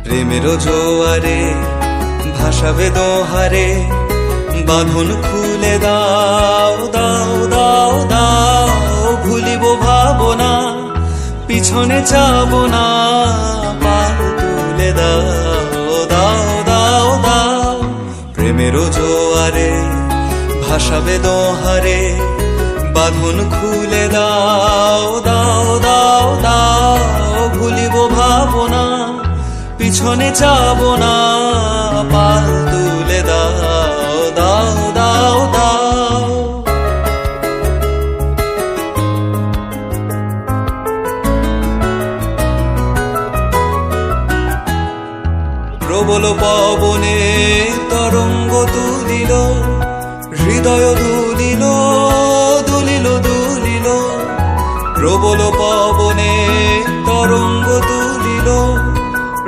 প্রেমের জোয়ারে ভাসাবে দোহারে, বাঁধন খুলে দাও দাও দাও দাও। ভুলিব ভাবনা, পিছনে যাব না, পাল তুলে দাও দাও দাও দাও। প্রেমের জোয়ারে ভাসাবে দোহারে, বাঁধন খুলে দাও দাও দাও দাও। ভুলিব ভাবনা, পিছনে যাব না, পাল তুলে দাও দাও দাও দাও। প্রবল পবনে তরঙ্গ তুলিল, হৃদয় দুলিল দুলিল দুলিল। প্রবল পবনে